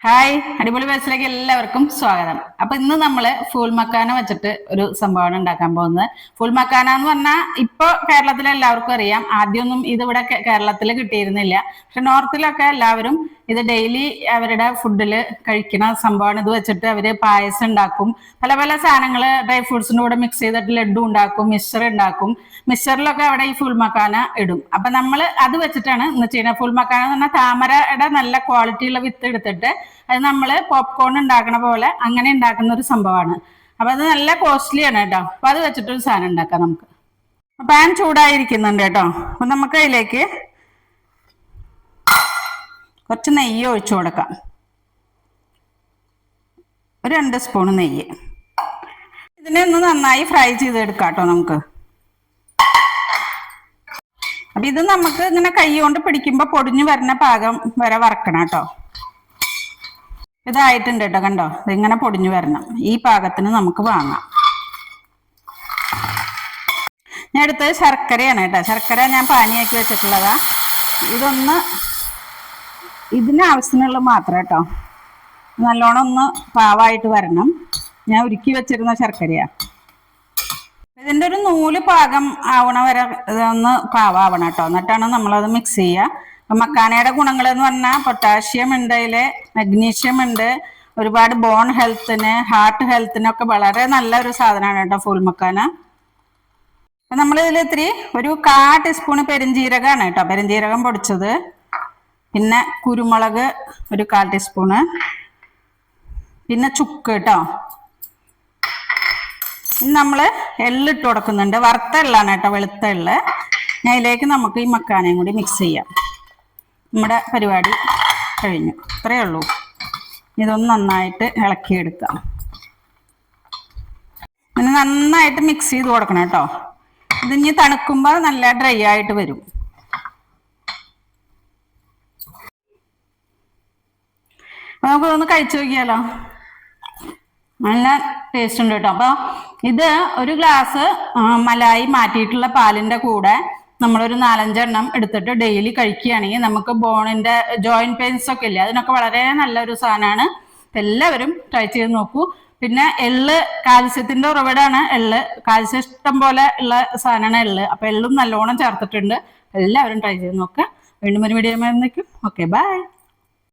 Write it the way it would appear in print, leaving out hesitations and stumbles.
Hi, അടിപൊളി ബേസിലേക്ക് എല്ലാവർക്കും സ്വാഗതം. അപ്പൊ ഇന്ന് നമ്മള് ഫുൾ മക്കാന വെച്ചിട്ട് ഒരു സംഭവമാണ് ഉണ്ടാക്കാൻ പോകുന്നത്. ഫുൾ മക്കാന എന്ന് പറഞ്ഞാൽ ഇപ്പൊ കേരളത്തിലെ എല്ലാവർക്കും അറിയാം. ആദ്യമൊന്നും ഇത് ഇവിടെ കേരളത്തിൽ കിട്ടിയിരുന്നില്ല. പക്ഷെ നോർത്തിലൊക്കെ എല്ലാവരും ഇത് ഡെയിലി അവരുടെ ഫുഡിൽ കഴിക്കുന്ന സംഭവമാണ്. ഇത് വെച്ചിട്ട് അവര് പായസം ഉണ്ടാക്കും, പല പല സാധനങ്ങൾ ഡ്രൈ ഫ്രൂട്ട്സിന്റെ കൂടെ മിക്സ് ചെയ്തിട്ട് ലഡു ഉണ്ടാക്കും, മിക്സർ ഉണ്ടാക്കും. മിക്സറിലൊക്കെ അവിടെ ഈ ഫുൾ മക്കാന ഇടും. അപ്പൊ നമ്മൾ അത് വെച്ചിട്ടാണ് ഇന്ന് ചെയ്യുന്നത്. ഫുൾ മക്കാന എന്ന് പറഞ്ഞാൽ താമരയുടെ നല്ല ക്വാളിറ്റിയുള്ള വിത്ത് എടുത്തിട്ട് അത് നമ്മൾ പോപ്കോൺ ഉണ്ടാക്കണ പോലെ അങ്ങനെ ഉണ്ടാക്കുന്ന ഒരു സംഭവമാണ്. അപ്പൊ അത് നല്ല കോസ്റ്റ്ലിയാണ് കേട്ടോ. അപ്പൊ അത് വെച്ചിട്ടൊരു സാധനം ഉണ്ടാക്കാം നമുക്ക്. പാൻ ചൂടായിരിക്കുന്നുണ്ട് കേട്ടോ. അപ്പൊ നമുക്ക് അതിലേക്ക് കുറച്ച് നെയ്യ് ഒഴിച്ചു കൊടുക്കാം. ഒരു 2 സ്പൂൺ നെയ്യ്. ഇതിനെ ഒന്ന് നന്നായി ഫ്രൈ ചെയ്തെടുക്കാം കേട്ടോ നമുക്ക്. അപ്പൊ ഇത് നമുക്ക് ഇങ്ങനെ കൈ കൊണ്ട് പിടിക്കുമ്പോ പൊടിഞ്ഞു വരുന്ന പാകം വരെ വറക്കണം കേട്ടോ. ഇതായിട്ടുണ്ട് കേട്ടോ, കണ്ടോ? ഇതിങ്ങനെ പൊടിഞ്ഞു വരണം. ഈ പാകത്തിന് നമുക്ക് വാങ്ങാം. ഞാൻ എടുത്തത് ശർക്കരയാണ് കേട്ടോ. ശർക്കര ഞാൻ പാനിയാക്കി വെച്ചിട്ടുള്ളതാ. ഇതൊന്ന് ഇതിന് ആവശ്യത്തിനുള്ള മാത്രം കേട്ടോ. നല്ലോണം ഒന്ന് പാവായിട്ട് വരണം. ഞാൻ ഉരുക്കി വെച്ചിരുന്ന ശർക്കരയാ. ഇതിൻ്റെ ഒരു നൂല് പാകം ആവണ വരെ ഇതൊന്ന് പാവാവണം കേട്ടോ. എന്നിട്ടാണ് നമ്മളത് മിക്സ് ചെയ്യുക. മക്കാനയുടെ ഗുണങ്ങൾ എന്ന് പറഞ്ഞാൽ പൊട്ടാഷ്യം ഉണ്ട്, അതിൽ മഗ്നീഷ്യം ഉണ്ട്, ഒരുപാട് ബോൺ ഹെൽത്തിന്, ഹാർട്ട് ഹെൽത്തിനൊക്കെ വളരെ നല്ലൊരു സാധനമാണ് കേട്ടോ ഫുൾ മക്കാന. അപ്പം നമ്മൾ ഇതിൽ ഇത്തിരി ഒരു 1/4 ടീസ്പൂൺ പെരുംജീരകമാണ് കേട്ടോ, പെരുംജീരകം പൊടിച്ചത്. പിന്നെ കുരുമുളക് ഒരു 1/4 ടീസ്പൂണ്. പിന്നെ ചുക്ക് കേട്ടോ. ഇനി നമ്മൾ എള്ളിട്ട് കൊടുക്കുന്നുണ്ട്. വറുത്ത എള്ളാണ് കേട്ടോ, വെളുത്ത എള്ള്. അതിലേക്ക് നമുക്ക് ഈ മക്കാനയും കൂടി മിക്സ് ചെയ്യാം. നമ്മുടെ പരിപാടി കഴിഞ്ഞു. ഇത്രയേ ഉള്ളൂ. ഇതൊന്ന് നന്നായിട്ട് ഇളക്കിയെടുക്കാം. പിന്നെ നന്നായിട്ട് മിക്സ് ചെയ്ത് കൊടുക്കണം കേട്ടോ. ഇതിഞ്ഞ് തണുക്കുമ്പോൾ നല്ല ഡ്രൈ ആയിട്ട് വരും. നമുക്കൊന്ന് കഴിച്ചു നോക്കിയാലോ. നല്ല ടേസ്റ്റ് ഉണ്ട് കേട്ടോ. അപ്പോൾ ഇത് ഒരു ഗ്ലാസ് മലായി മാറ്റിയിട്ടുള്ള പാലിൻ്റെ കൂടെ നമ്മളൊരു 4-5 എണ്ണം എടുത്തിട്ട് ഡെയിലി കഴിക്കുകയാണെങ്കിൽ നമുക്ക് ബോണിൻ്റെ ജോയിൻറ്റ് പെയിൻസ് ഒക്കെ ഇല്ലേ, അതിനൊക്കെ വളരെ നല്ലൊരു സാധനമാണ്. എല്ലാവരും ട്രൈ ചെയ്ത് നോക്കൂ. പിന്നെ എള്ള് കാൽസ്യത്തിൻ്റെ ഉറവിടമാണ് എള്ള്. കാൽസ്യം ഇഷ്ടം പോലെ ഉള്ള സാധനമാണ് എള്ള്. അപ്പോൾ എള്ളും നല്ലോണം ചേർത്തിട്ടുണ്ട്. എല്ലാവരും ട്രൈ ചെയ്ത് നോക്കുക. വീണ്ടും ഒരു വീഡിയോ ഓക്കെ, ബൈ.